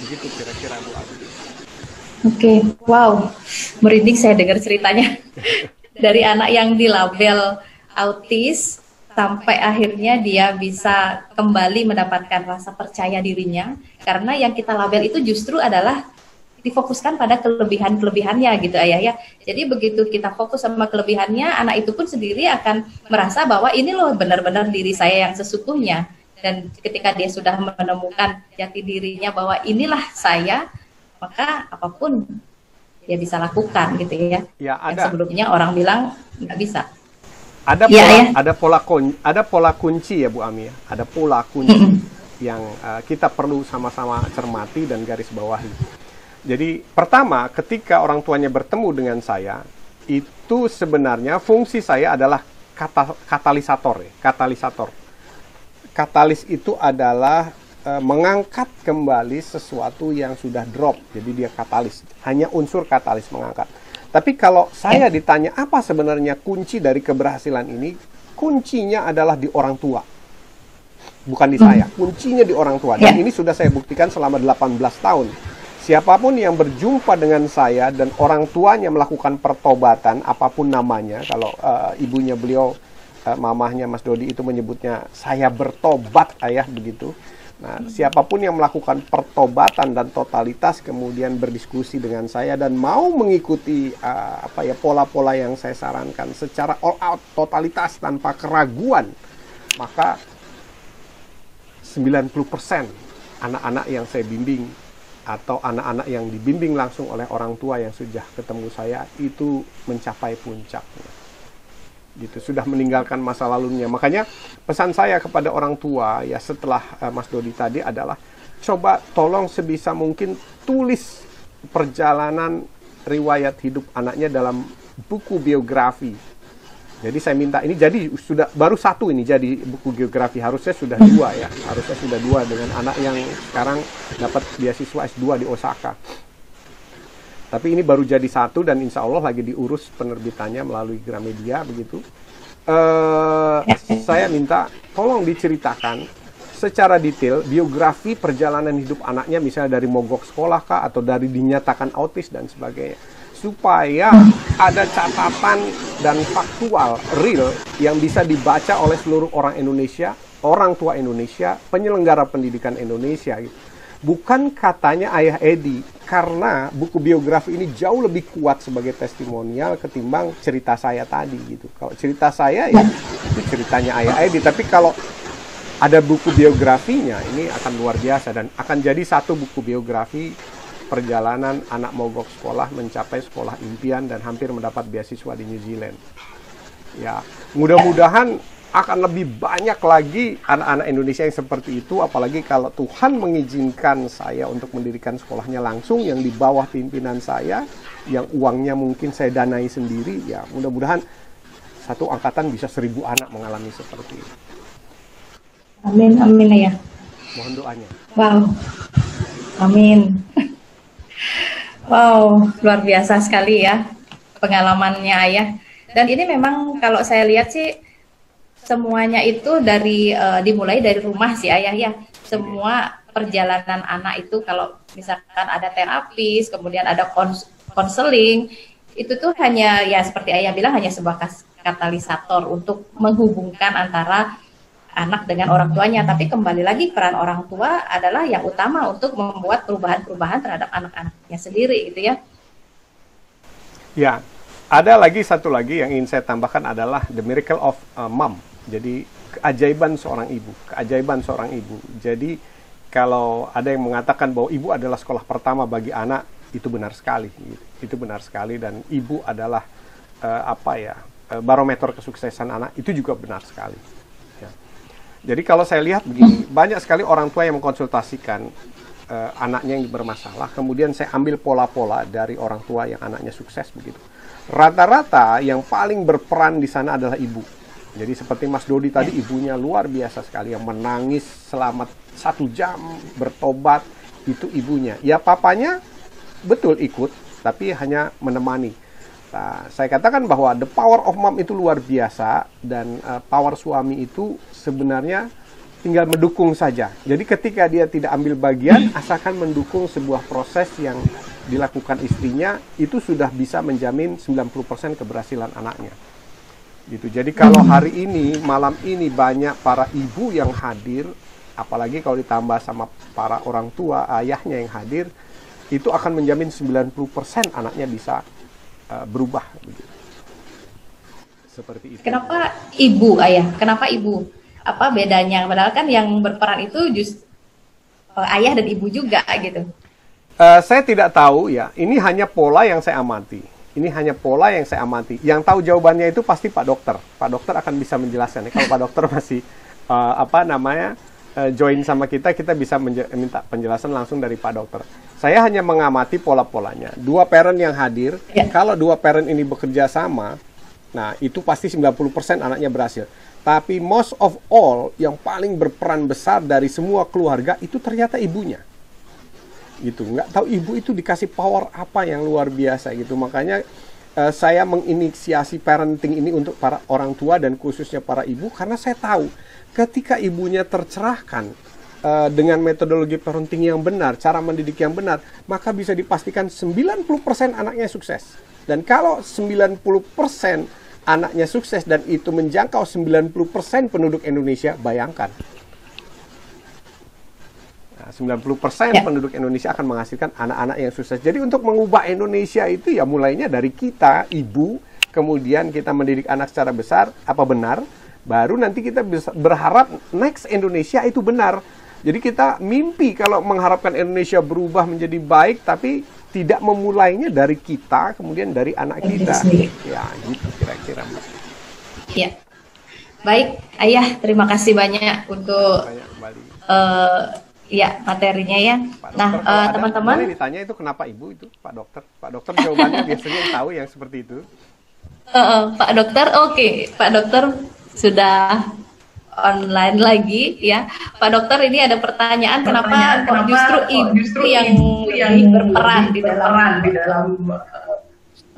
Begitu kira-kira Bu Abi. Oke, wow, merinding saya dengar ceritanya. Dari anak yang dilabel autis sampai akhirnya dia bisa kembali mendapatkan rasa percaya dirinya, karena yang kita label itu justru adalah difokuskan pada kelebihan-kelebihannya gitu ayah ya. Jadi begitu kita fokus sama kelebihannya, anak itu pun sendiri akan merasa bahwa ini loh benar-benar diri saya yang sesungguhnya. Dan ketika dia sudah menemukan jati dirinya bahwa inilah saya, maka apapun dia bisa lakukan gitu ya. Ya, Yang ada sebelumnya orang bilang nggak bisa. ada Iya pola ya. ada pola kunci ya Bu Ami ya. Ada pola kunci yang kita perlu sama-sama cermati dan garis bawahi. Jadi pertama, ketika orang tuanya bertemu dengan saya, itu sebenarnya fungsi saya adalah katalisator ya, katalisator. Katalis itu adalah mengangkat kembali sesuatu yang sudah drop. Jadi dia katalis. Hanya unsur katalis mengangkat. Tapi kalau saya ditanya apa sebenarnya kunci dari keberhasilan ini, kuncinya adalah di orang tua. Bukan di saya. Kuncinya di orang tua. Dan Ya. ini sudah saya buktikan selama 18 tahun. Siapapun yang berjumpa dengan saya dan orang tuanya melakukan pertobatan, apapun namanya, kalau ibunya beliau, mamahnya Mas Dodi itu menyebutnya, saya bertobat ayah, begitu. Nah, siapapun yang melakukan pertobatan dan totalitas kemudian berdiskusi dengan saya dan mau mengikuti pola-pola yang saya sarankan secara all out, totalitas tanpa keraguan, maka 90% anak-anak yang saya bimbing atau anak-anak yang dibimbing langsung oleh orang tua yang sudah ketemu saya itu mencapai puncaknya. Gitu, sudah meninggalkan masa lalunya. Makanya pesan saya kepada orang tua ya setelah Mas Dodi tadi adalah coba tolong sebisa mungkin tulis perjalanan riwayat hidup anaknya dalam buku biografi. Jadi saya minta ini, jadi sudah baru satu ini jadi buku geografi, harusnya sudah dua ya, harusnya sudah dua dengan anak yang sekarang dapat beasiswa S2 di Osaka. Tapi ini baru jadi satu dan insya Allah lagi diurus penerbitannya melalui Gramedia begitu. Saya minta tolong diceritakan secara detail biografi perjalanan hidup anaknya, misalnya dari mogok sekolah kah atau dari dinyatakan autis dan sebagainya, supaya ada catatan dan faktual real yang bisa dibaca oleh seluruh orang Indonesia, orang tua Indonesia, penyelenggara pendidikan Indonesia gitu. Bukan katanya Ayah Edi, karena buku biografi ini jauh lebih kuat sebagai testimonial ketimbang cerita saya tadi gitu. Kalau cerita saya ya itu ceritanya Ayah Edi, tapi kalau ada buku biografinya ini akan luar biasa dan akan jadi satu buku biografi perjalanan anak mogok sekolah mencapai sekolah impian dan hampir mendapat beasiswa di New Zealand. Ya, mudah-mudahan akan lebih banyak lagi anak-anak Indonesia yang seperti itu, apalagi kalau Tuhan mengizinkan saya untuk mendirikan sekolahnya langsung yang di bawah pimpinan saya, yang uangnya mungkin saya danai sendiri, ya mudah-mudahan satu angkatan bisa 1.000 anak mengalami seperti itu. Amin, amin ya. Mohon doanya. Wow, amin. Wow, luar biasa sekali ya pengalamannya ayah. Dan ini memang kalau saya lihat sih semuanya itu dimulai dari rumah sih ayah ya. Semua perjalanan anak itu kalau misalkan ada terapis, kemudian ada konseling, itu tuh hanya ya seperti ayah bilang hanya sebuah katalisator untuk menghubungkan antara anak dengan orang tuanya. Tapi kembali lagi peran orang tua adalah yang utama untuk membuat perubahan-perubahan terhadap anak-anaknya sendiri gitu ya. Ya, ada lagi satu lagi yang ingin saya tambahkan adalah the miracle of mom. Jadi keajaiban seorang ibu, keajaiban seorang ibu. Jadi kalau ada yang mengatakan bahwa ibu adalah sekolah pertama bagi anak, itu benar sekali. Itu benar sekali dan ibu adalah barometer kesuksesan anak, itu juga benar sekali. Ya. Jadi kalau saya lihat begini, banyak sekali orang tua yang mengkonsultasikan anaknya yang bermasalah, kemudian saya ambil pola-pola dari orang tua yang anaknya sukses begitu. Rata-rata yang paling berperan di sana adalah ibu. Jadi seperti Mas Dodi tadi, ibunya luar biasa sekali, yang menangis selama 1 jam, bertobat, itu ibunya. Ya papanya betul ikut, tapi hanya menemani. Nah, saya katakan bahwa the power of mom itu luar biasa, dan power suami itu sebenarnya tinggal mendukung saja. Jadi ketika dia tidak ambil bagian, asalkan mendukung sebuah proses yang dilakukan istrinya, itu sudah bisa menjamin 90% keberhasilan anaknya. Gitu. Jadi kalau hari ini, malam ini banyak para ibu yang hadir, apalagi kalau ditambah sama para orang tua, ayahnya yang hadir, itu akan menjamin 90% anaknya bisa berubah. Begitu. Seperti itu. Kenapa ibu, ayah? Kenapa ibu? Apa bedanya? Padahal kan yang berperan itu justru ayah dan ibu juga gitu. Saya tidak tahu ya. Ini hanya pola yang saya amati. Ini hanya pola yang saya amati. Yang tahu jawabannya itu pasti Pak Dokter. Pak Dokter akan bisa menjelaskan. Kalau Pak Dokter masih join sama kita bisa minta penjelasan langsung dari Pak Dokter. Saya hanya mengamati pola-polanya. Dua parent yang hadir, kalau dua parent ini bekerja sama, nah itu pasti 90% anaknya berhasil. Tapi most of all, yang paling berperan besar dari semua keluarga itu ternyata ibunya. Gitu, nggak tahu ibu itu dikasih power apa yang luar biasa gitu. Makanya saya menginisiasi parenting ini untuk para orang tua dan khususnya para ibu, karena saya tahu ketika ibunya tercerahkan dengan metodologi parenting yang benar, cara mendidik yang benar, maka bisa dipastikan 90% anaknya sukses. Dan kalau 90% anaknya sukses dan itu menjangkau 90% penduduk Indonesia, bayangkan. 90% penduduk Indonesia akan menghasilkan anak-anak yang sukses. Jadi untuk mengubah Indonesia itu ya mulainya dari kita, ibu, kemudian kita mendidik anak secara besar, apa benar, baru nanti kita bisa berharap next Indonesia itu benar. Jadi kita mimpi kalau mengharapkan Indonesia berubah menjadi baik, tapi tidak memulainya dari kita, kemudian dari anak kita. Ya, gitu kira-kira, Mbak. Ya. Baik, Ayah, terima kasih banyak untuk ya materinya ya. Nah, teman-teman, boleh ditanya itu kenapa Ibu itu, Pak Dokter? Pak Dokter jawabannya biasanya yang tahu yang seperti itu. Pak Dokter, oke. Pak Dokter sudah online lagi ya. Pak Dokter, ini ada pertanyaan kenapa justru ibu yang berperan di dalam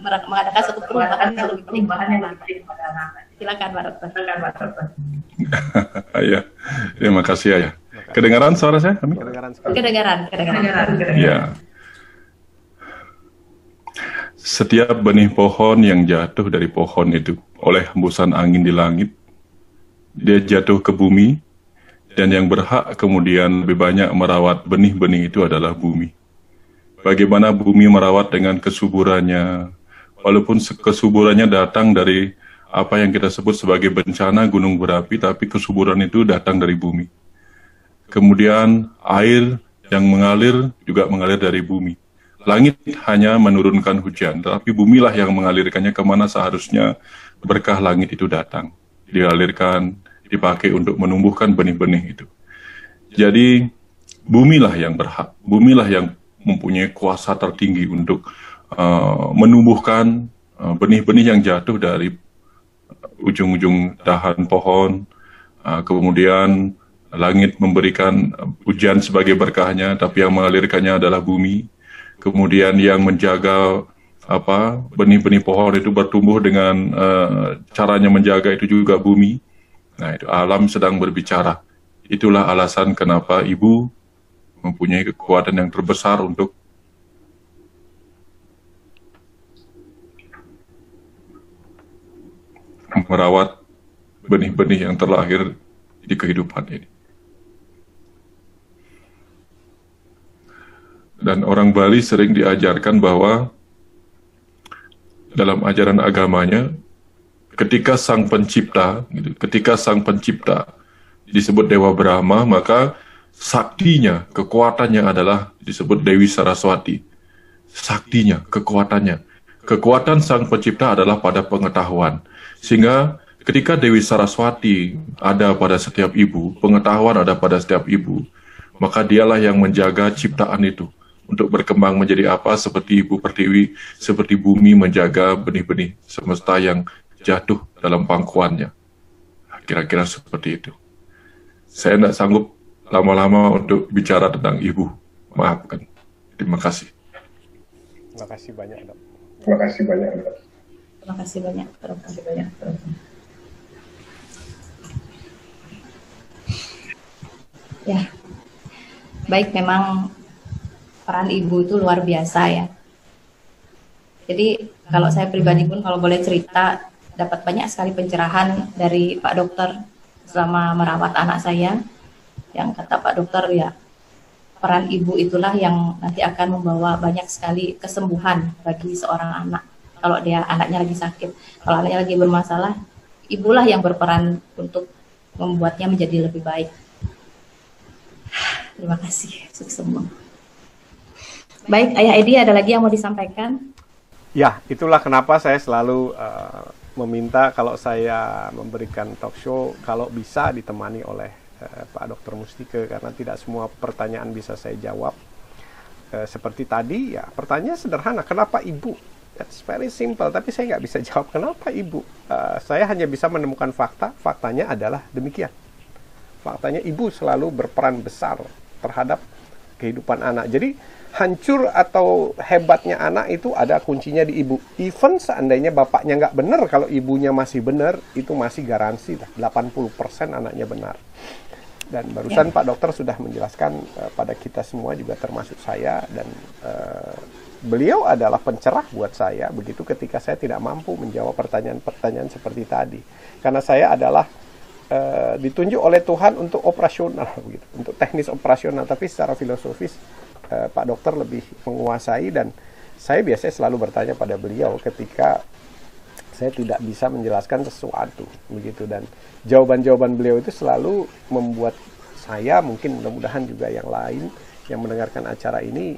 mengadakan satu perubahan yang lebih penting pada anak. Silakan Pak Dokter. Ya, terima kasih Ayah. Kedengaran suara saya? Kedengaran. Ya. Setiap benih pohon yang jatuh dari pohon itu oleh hembusan angin di langit, dia jatuh ke bumi, dan yang berhak kemudian lebih banyak merawat benih-benih itu adalah bumi. Bagaimana bumi merawat dengan kesuburannya, walaupun kesuburannya datang dari apa yang kita sebut sebagai bencana gunung berapi, tapi kesuburan itu datang dari bumi. Kemudian air yang mengalir juga mengalir dari bumi. Langit hanya menurunkan hujan, tapi bumilah yang mengalirkannya kemana seharusnya berkah langit itu datang. Dialirkan, dipakai untuk menumbuhkan benih-benih itu. Jadi bumilah yang berhak, bumilah yang mempunyai kuasa tertinggi untuk menumbuhkan benih-benih yang jatuh dari ujung-ujung dahan pohon, kemudian langit memberikan hujan sebagai berkahnya, tapi yang mengalirkannya adalah bumi. Kemudian yang menjaga benih-benih pohon itu bertumbuh dengan caranya menjaga itu juga bumi. Nah, itu alam sedang berbicara. Itulah alasan kenapa ibu mempunyai kekuatan yang terbesar untuk merawat benih-benih yang terlahir di kehidupan ini. Dan orang Bali sering diajarkan bahwa dalam ajaran agamanya, ketika sang pencipta disebut Dewa Brahma, maka saktinya, kekuatannya adalah disebut Dewi Saraswati. Saktinya, kekuatannya. Kekuatan sang pencipta adalah pada pengetahuan. Sehingga ketika Dewi Saraswati ada pada setiap ibu, pengetahuan ada pada setiap ibu, maka dialah yang menjaga ciptaan itu untuk berkembang menjadi apa, seperti Ibu Pertiwi, seperti bumi menjaga benih-benih semesta yang jatuh dalam pangkuannya. Kira-kira seperti itu. Saya tidak sanggup lama-lama untuk bicara tentang ibu. Maafkan. Terima kasih. Terima kasih banyak, Dok. Terima kasih banyak. Ya, baik, memang peran ibu itu luar biasa ya. Jadi kalau saya pribadi pun kalau boleh cerita, dapat banyak sekali pencerahan dari Pak Dokter selama merawat anak saya. Yang kata Pak Dokter ya, peran ibu itulah yang nanti akan membawa banyak sekali kesembuhan bagi seorang anak. Kalau dia anaknya lagi sakit, kalau anaknya lagi bermasalah, ibulah yang berperan untuk membuatnya menjadi lebih baik. Terima kasih, sukses semua. Baik, Ayah Edi, ada lagi yang mau disampaikan? Ya, itulah kenapa saya selalu meminta kalau saya memberikan talk show, kalau bisa ditemani oleh Pak Dr. Mustike, karena tidak semua pertanyaan bisa saya jawab. Seperti tadi, ya pertanyaan sederhana, kenapa ibu? It's very simple, tapi saya nggak bisa jawab kenapa ibu. Saya hanya bisa menemukan fakta, faktanya adalah demikian. Faktanya ibu selalu berperan besar terhadap kehidupan anak. Jadi hancur atau hebatnya anak itu ada kuncinya di ibu. Even seandainya bapaknya nggak benar, kalau ibunya masih benar, itu masih garansi lah, 80% anaknya benar. Dan barusan Pak Dokter sudah menjelaskan pada kita semua, juga termasuk saya, dan beliau adalah pencerah buat saya begitu ketika saya tidak mampu menjawab pertanyaan-pertanyaan seperti tadi. Karena saya adalah ditunjuk oleh Tuhan untuk operasional, gitu, untuk teknis operasional, tapi secara filosofis Pak Dokter lebih menguasai, dan saya biasanya selalu bertanya pada beliau ketika saya tidak bisa menjelaskan sesuatu, begitu, dan jawaban-jawaban beliau itu selalu membuat saya, mungkin mudah-mudahan juga yang lain yang mendengarkan acara ini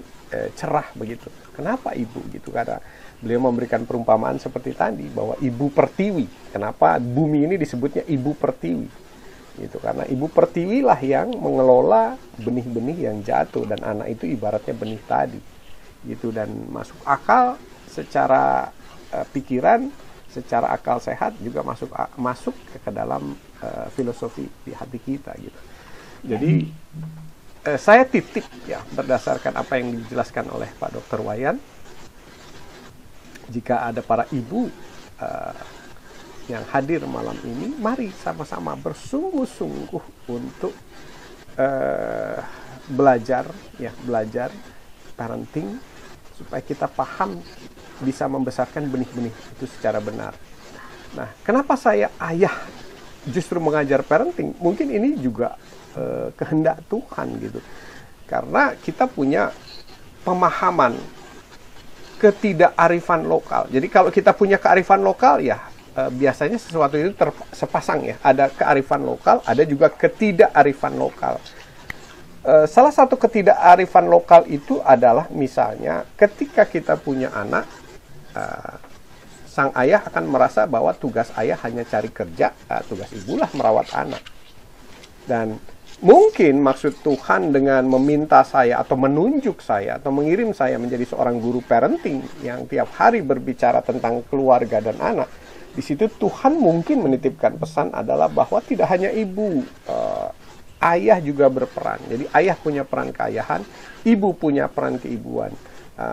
cerah begitu. Kenapa ibu gitu? Karena beliau memberikan perumpamaan seperti tadi bahwa ibu pertiwi. Kenapa bumi ini disebutnya ibu pertiwi? Gitu, karena ibu pertiwi lah yang mengelola benih-benih yang jatuh, dan anak itu ibaratnya benih tadi. Gitu, dan masuk akal secara pikiran, secara akal sehat juga masuk ke dalam filosofi di hati kita gitu. Jadi saya titip ya berdasarkan apa yang dijelaskan oleh Pak Dr. Wayan. Jika ada para ibu yang hadir malam ini, mari sama-sama bersungguh-sungguh untuk belajar parenting, supaya kita paham bisa membesarkan benih-benih itu secara benar. Nah, kenapa saya ayah justru mengajar parenting? Mungkin ini juga kehendak Tuhan gitu. Karena kita punya pemahaman ketidakarifan lokal. Jadi kalau kita punya kearifan lokal ya biasanya sesuatu itu sepasang ya. Ada kearifan lokal, ada juga ketidakarifan lokal. Salah satu ketidakarifan lokal itu adalah misalnya ketika kita punya anak, sang ayah akan merasa bahwa tugas ayah hanya cari kerja, tugas ibulah merawat anak. Dan mungkin maksud Tuhan dengan meminta saya atau menunjuk saya atau mengirim saya menjadi seorang guru parenting yang tiap hari berbicara tentang keluarga dan anak, di situ Tuhan mungkin menitipkan pesan adalah bahwa tidak hanya ibu, ayah juga berperan. Jadi ayah punya peran keayahan, ibu punya peran keibuan.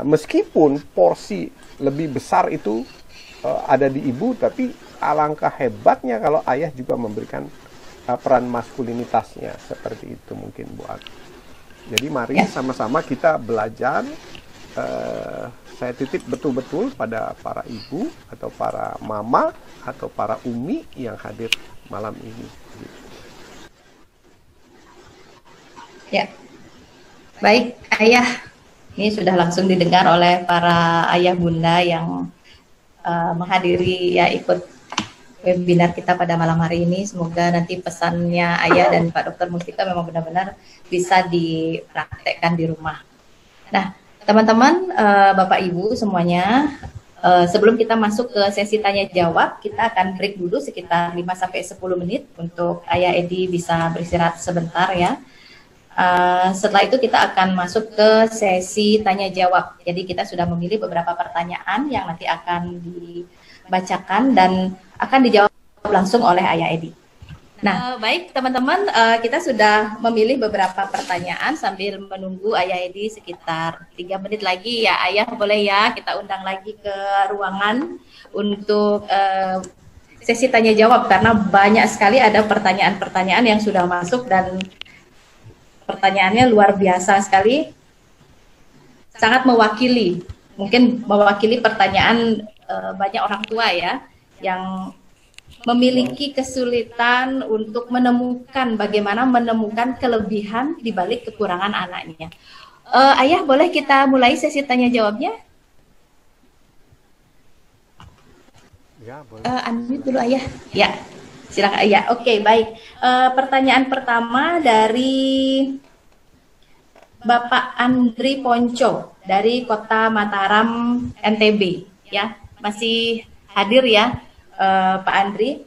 Meskipun porsi lebih besar itu ada di ibu, tapi alangkah hebatnya kalau ayah juga memberikan peran maskulinitasnya, seperti itu mungkin Bu Ag. Jadi mari sama-sama kita belajar. Saya titip betul-betul pada para ibu atau para mama atau para umi yang hadir malam ini. Ya, baik ayah. Ini sudah langsung didengar oleh para ayah bunda yang menghadiri ya ikut webinar kita pada malam hari ini. Semoga nanti pesannya ayah dan Pak Dr. Mustika memang benar-benar bisa dipraktekkan di rumah. Nah, teman-teman, Bapak Ibu semuanya, sebelum kita masuk ke sesi tanya jawab, kita akan break dulu sekitar 5-10 menit untuk Ayah Edi bisa beristirahat sebentar ya. Setelah itu kita akan masuk ke sesi tanya jawab. Jadi kita sudah memilih beberapa pertanyaan yang nanti akan dibacakan dan akan dijawab langsung oleh Ayah Edi. Nah, baik teman-teman, kita sudah memilih beberapa pertanyaan sambil menunggu Ayah Edi sekitar 3 menit lagi ya. Ayah boleh ya kita undang lagi ke ruangan untuk sesi tanya jawab, karena banyak sekali ada pertanyaan-pertanyaan yang sudah masuk dan pertanyaannya luar biasa sekali, sangat mewakili, mungkin mewakili pertanyaan banyak orang tua ya, yang memiliki kesulitan untuk menemukan bagaimana menemukan kelebihan di balik kekurangan anaknya. Ayah, boleh kita mulai sesi tanya jawabnya? Ya, boleh. Unmute dulu Ayah. Ya, silakan Ayah. Oke, baik. Pertanyaan pertama dari Bapak Andri Ponco dari Kota Mataram, NTB. Ya, masih hadir ya, Pak Andri.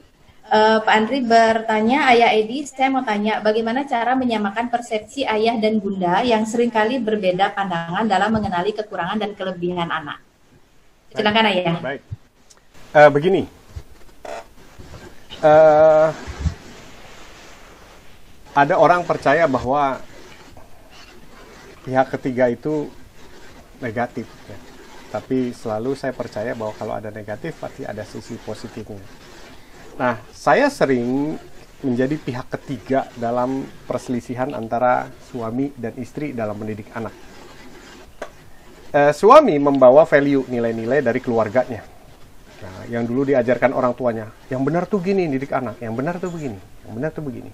Pak Andri bertanya, Ayah Edi, saya mau tanya, bagaimana cara menyamakan persepsi ayah dan bunda yang seringkali berbeda pandangan dalam mengenali kekurangan dan kelebihan anak? Silakan Ayah. Baik. Begini, ada orang percaya bahwa pihak ketiga itu negatif, ya. Tapi selalu saya percaya bahwa kalau ada negatif pasti ada sisi positifnya. Nah, saya sering menjadi pihak ketiga dalam perselisihan antara suami dan istri dalam mendidik anak. Suami membawa value, nilai-nilai dari keluarganya. Nah, yang dulu diajarkan orang tuanya, yang benar tuh gini didik anak, yang benar tuh begini, yang benar tuh begini.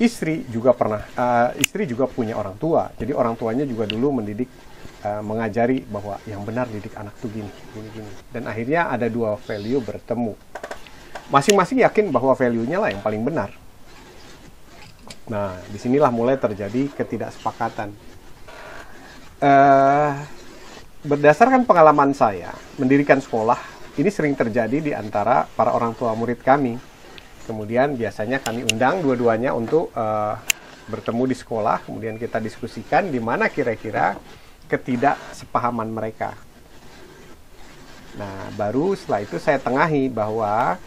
Istri juga punya orang tua, jadi orang tuanya juga dulu mendidik, mengajari bahwa yang benar didik anak tuh gini, gini, gini. Dan akhirnya ada dua value bertemu. Masing-masing yakin bahwa value-nya lah yang paling benar. Nah, disinilah mulai terjadi ketidaksepakatan. Berdasarkan pengalaman saya mendirikan sekolah, ini sering terjadi di antara para orang tua murid kami. Kemudian biasanya kami undang dua-duanya untuk bertemu di sekolah, kemudian kita diskusikan di mana kira-kira ketidaksepahaman mereka. Nah, baru setelah itu saya tengahi bahwa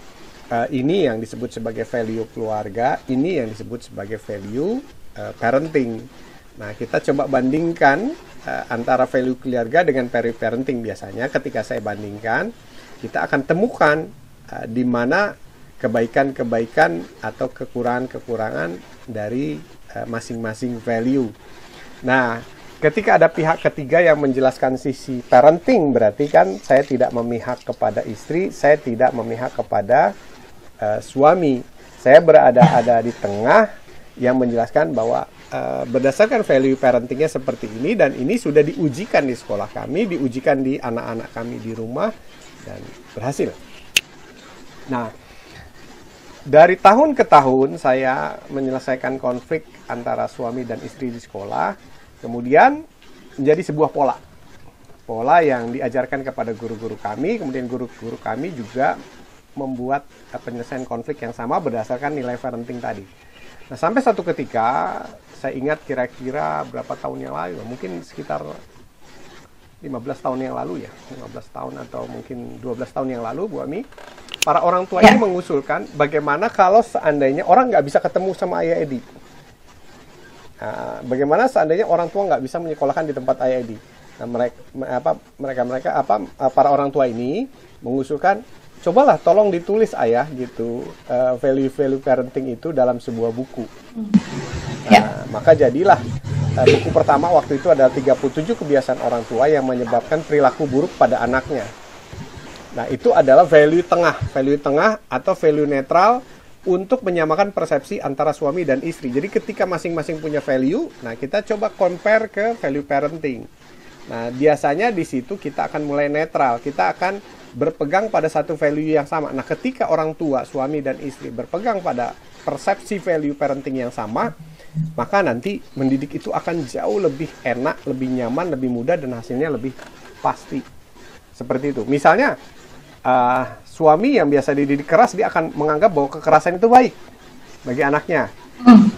ini yang disebut sebagai value keluarga, ini yang disebut sebagai value parenting. Nah, kita coba bandingkan antara value keluarga dengan value parenting. Biasanya ketika saya bandingkan, kita akan temukan di mana kebaikan-kebaikan atau kekurangan-kekurangan dari masing-masing value. Nah, ketika ada pihak ketiga yang menjelaskan sisi parenting, berarti kan saya tidak memihak kepada istri, saya tidak memihak kepada suami. Saya berada di tengah yang menjelaskan bahwa berdasarkan value parentingnya seperti ini, dan ini sudah diujikan di sekolah kami, diujikan di anak-anak kami di rumah, dan berhasil. Nah, dari tahun ke tahun saya menyelesaikan konflik antara suami dan istri di sekolah, kemudian menjadi sebuah pola yang diajarkan kepada guru-guru kami, kemudian guru-guru kami juga membuat penyelesaian konflik yang sama berdasarkan nilai parenting tadi. Nah, sampai satu ketika, saya ingat kira-kira berapa tahun yang lalu, mungkin sekitar 15 tahun yang lalu ya, 15 tahun atau mungkin 12 tahun yang lalu, Bu Ami, para orang tua ini mengusulkan bagaimana kalau seandainya orang nggak bisa ketemu sama Ayah Edi. Bagaimana seandainya orang tua nggak bisa menyekolahkan di tempat Ayah Edi. Nah, para orang tua ini mengusulkan, cobalah tolong ditulis Ayah gitu, value-value parenting itu dalam sebuah buku. Maka jadilah buku pertama waktu itu adalah 37 kebiasaan orang tua yang menyebabkan perilaku buruk pada anaknya. Nah, itu adalah value tengah atau value netral untuk menyamakan persepsi antara suami dan istri. Jadi ketika masing-masing punya value, nah kita coba compare ke value parenting. Nah, biasanya di situ kita akan mulai netral, kita akan berpegang pada satu value yang sama. Nah, ketika orang tua, suami dan istri berpegang pada persepsi value parenting yang sama, maka nanti mendidik itu akan jauh lebih enak, lebih nyaman, lebih mudah, dan hasilnya lebih pasti. Seperti itu. Misalnya, suami yang biasa dididik keras, dia akan menganggap bahwa kekerasan itu baik bagi anaknya.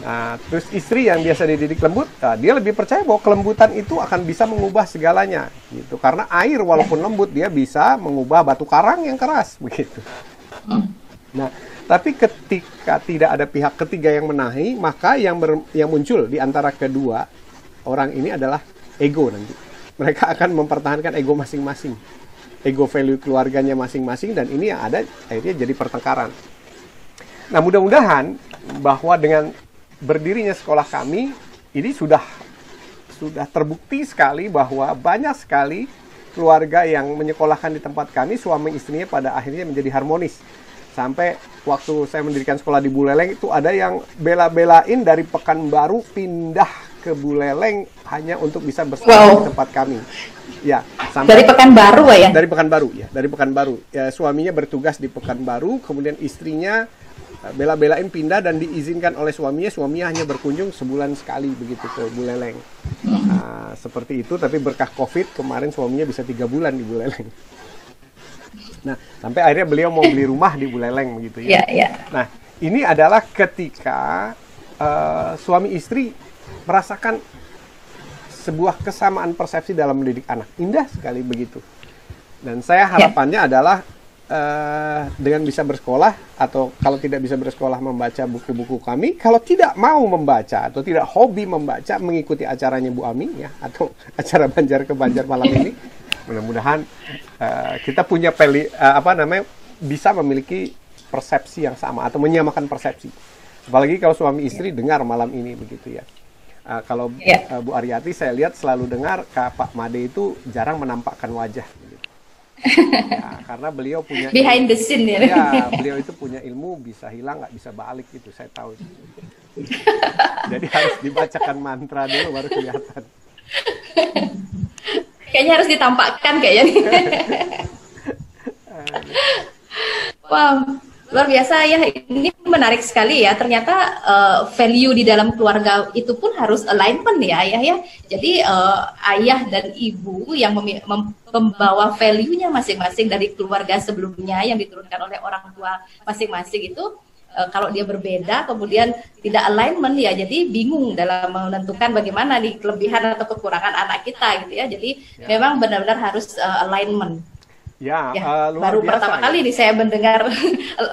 Nah, terus istri yang biasa dididik lembut, dia lebih percaya bahwa kelembutan itu akan bisa mengubah segalanya, gitu. Karena air walaupun lembut, dia bisa mengubah batu karang yang keras, begitu. Nah, tapi ketika tidak ada pihak ketiga yang menahi, maka yang muncul di antara kedua orang ini adalah ego nanti. Mereka akan mempertahankan ego masing-masing, ego value keluarganya masing-masing, dan ini yang ada akhirnya jadi pertengkaran. Nah, mudah-mudahan bahwa dengan berdirinya sekolah kami, ini sudah terbukti sekali bahwa banyak sekali keluarga yang menyekolahkan di tempat kami, suami istrinya pada akhirnya menjadi harmonis. Sampai waktu saya mendirikan sekolah di Buleleng itu ada yang bela-belain dari Pekanbaru pindah ke Buleleng hanya untuk bisa bersekolah di tempat kami. Ya, sampai dari Pekanbaru ya? Dari Pekanbaru ya, dari Pekanbaru. Ya, suaminya bertugas di Pekanbaru, kemudian istrinya bela-belain pindah dan diizinkan oleh suaminya hanya berkunjung sebulan sekali begitu ke Buleleng. Seperti itu, tapi berkah COVID kemarin suaminya bisa 3 bulan di Buleleng. Nah, sampai akhirnya beliau mau beli rumah di Buleleng begitu ya. Nah, ini adalah ketika suami istri merasakan sebuah kesamaan persepsi dalam mendidik anak. Indah sekali begitu. Dan saya harapannya adalah dengan bisa bersekolah, atau kalau tidak bisa bersekolah membaca buku-buku kami, kalau tidak mau membaca atau tidak hobi membaca, mengikuti acaranya Bu Ami ya, atau acara Banjar ke Banjar malam ini, mudah-mudahan kita punya bisa memiliki persepsi yang sama atau menyamakan persepsi. Apalagi kalau suami istri dengar malam ini begitu ya. Kalau Bu Aryati saya lihat selalu dengar Pak Made itu jarang menampakkan wajah. Ya, karena beliau punya behind the scene ya. Ya, beliau itu punya ilmu, bisa hilang nggak bisa balik gitu, saya tahu. Jadi harus dibacakan mantra dulu baru kelihatan. Kayaknya harus ditampakkan kayaknya. Wow, luar biasa ya, ini menarik sekali ya. Ternyata value di dalam keluarga itu pun harus alignment ya ayah ya. Jadi ayah dan ibu yang membawa value-nya masing-masing dari keluarga sebelumnya yang diturunkan oleh orang tua masing-masing itu, kalau dia berbeda kemudian tidak alignment ya, jadi bingung dalam menentukan bagaimana nih kelebihan atau kekurangan anak kita gitu ya. Jadi memang benar-benar harus alignment. Luar baru biasa, pertama kali nih saya mendengar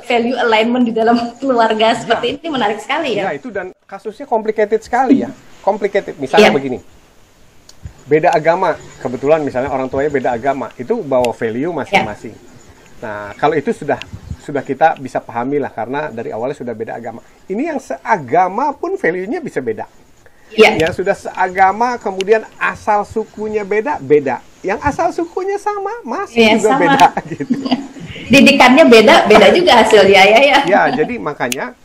value alignment di dalam keluarga seperti ini, menarik sekali ya. Ya, itu dan kasusnya complicated sekali ya. Complicated, misalnya begini. Beda agama, kebetulan misalnya orang tuanya beda agama, itu bawa value masing-masing. Nah, kalau itu sudah kita bisa pahami lah, karena dari awalnya sudah beda agama. Ini yang seagama pun value-nya bisa beda. Yang sudah seagama kemudian asal sukunya beda. Yang asal sukunya sama masih juga sama. Beda gitu. Didikannya beda juga hasilnya ya. Ya, jadi makanya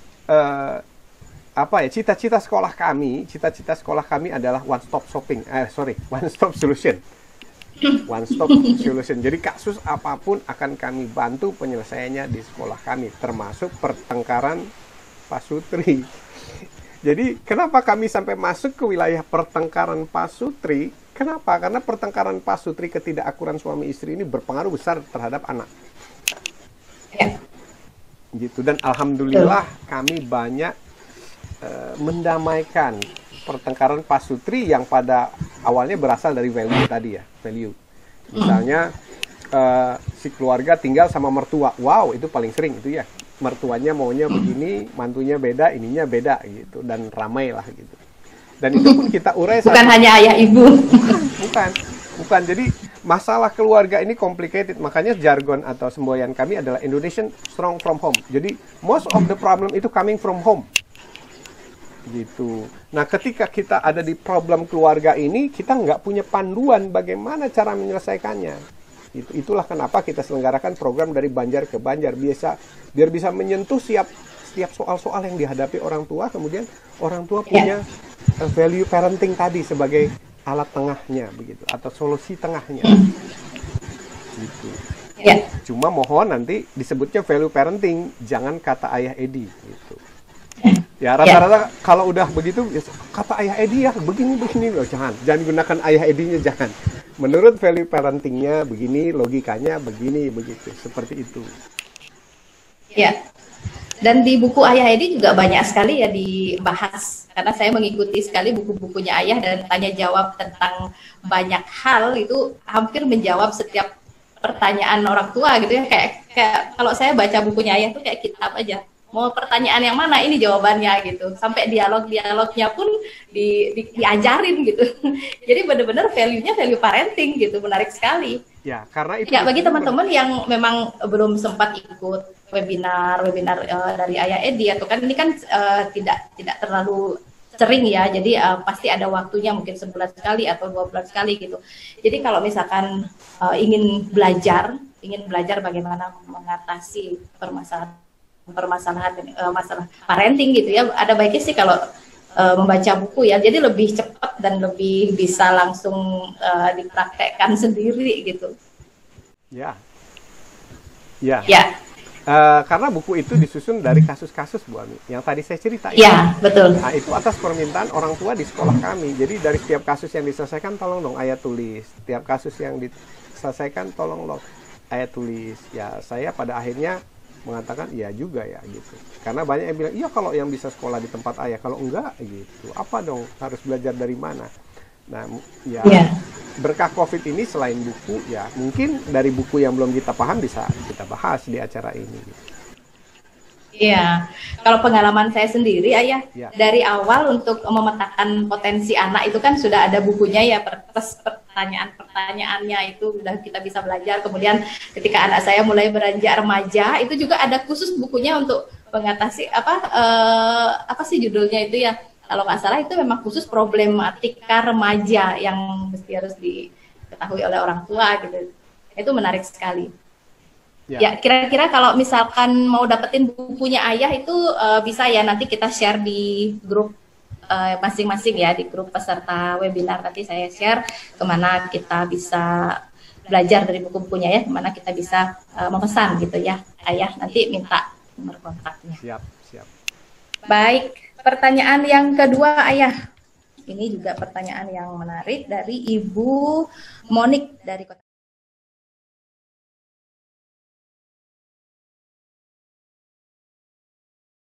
cita-cita sekolah kami adalah one stop solution. One stop solution. Jadi kasus apapun akan kami bantu penyelesaiannya di sekolah kami, termasuk pertengkaran pasutri. Jadi kenapa kami sampai masuk ke wilayah pertengkaran pasutri? Kenapa? Karena pertengkaran pasutri, ketidakakuran suami istri ini berpengaruh besar terhadap anak. Gitu. Dan alhamdulillah kami banyak mendamaikan pertengkaran pasutri yang pada awalnya berasal dari value tadi ya, value. Misalnya si keluarga tinggal sama mertua, wow itu paling sering itu ya, mertuanya maunya begini, mantunya beda, ininya beda gitu, dan ramai lah gitu. Dan itu pun kita urai. Bukan hanya ayah ibu. Bukan. Jadi masalah keluarga ini complicated, makanya jargon atau semboyan kami adalah Indonesian strong from home. Jadi most of the problem itu coming from home. Gitu. Nah, ketika kita ada di problem keluarga ini, kita nggak punya panduan bagaimana cara menyelesaikannya. Itulah kenapa kita selenggarakan program dari Banjar ke Banjar, biar bisa menyentuh setiap soal-soal yang dihadapi orang tua, kemudian orang tua punya value parenting tadi sebagai alat tengahnya begitu, atau solusi tengahnya. Gitu. Cuma mohon nanti disebutnya value parenting, jangan kata ayah Edi gitu. Ya rata-rata kalau udah begitu kata ayah Edi ya begini loh, jangan gunakan ayah Edinya, jangan. Menurut value parentingnya begini, logikanya begini, begitu, seperti itu. Ya. Dan di buku Ayah Edi juga banyak sekali ya dibahas, karena saya mengikuti sekali buku-bukunya Ayah dan tanya jawab tentang banyak hal, itu hampir menjawab setiap pertanyaan orang tua gitu ya. Kayak kalau saya baca bukunya Ayah tuh kayak kitab aja. Mau pertanyaan yang mana, ini jawabannya gitu. Sampai dialognya pun diajarin gitu. Jadi benar-benar value-nya value parenting gitu, menarik sekali. Ya, karena itu. Ya, bagi teman-teman yang memang belum sempat ikut webinar dari Ayah Edi, atau kan ini kan tidak terlalu sering ya, jadi pasti ada waktunya, mungkin sebulan sekali atau 2 bulan sekali gitu. Jadi kalau misalkan ingin belajar bagaimana mengatasi permasalahan masalah parenting gitu ya, ada baiknya sih kalau membaca buku ya, jadi lebih cepat dan lebih bisa langsung dipraktekkan sendiri gitu. Ya. Karena buku itu disusun dari kasus-kasus Bu Ami yang tadi saya cerita. Ya, betul. Nah, itu atas permintaan orang tua di sekolah kami. Jadi dari setiap kasus yang diselesaikan, tolong dong ayat tulis. Setiap kasus yang diselesaikan, tolong dong ayat tulis. Ya, saya pada akhirnya mengatakan iya juga ya gitu. Karena banyak yang bilang, iya kalau yang bisa sekolah di tempat ayah, kalau enggak gitu. Apa dong, harus belajar dari mana? Nah, berkah COVID ini selain buku, ya mungkin dari buku yang belum kita paham bisa kita bahas di acara ini. Iya, kalau pengalaman saya sendiri, Ayah, dari awal untuk memetakan potensi anak itu kan sudah ada bukunya ya, pertanyaan-pertanyaannya itu sudah kita bisa belajar. Kemudian ketika anak saya mulai beranjak remaja, itu juga ada khusus bukunya untuk mengatasi apa sih judulnya itu ya? Kalau nggak salah itu memang khusus problematika remaja yang mesti harus diketahui oleh orang tua gitu. Itu menarik sekali. Ya, kira-kira kalau misalkan mau dapetin bukunya Ayah itu bisa ya, nanti kita share di grup masing-masing ya, di grup peserta webinar. Nanti saya share kemana kita bisa belajar dari buku-bukunya ya, kemana kita bisa memesan gitu ya. Ayah nanti minta nomor kontaknya. Siap. Baik, pertanyaan yang kedua Ayah. Ini juga pertanyaan yang menarik dari Ibu Monik dari Kota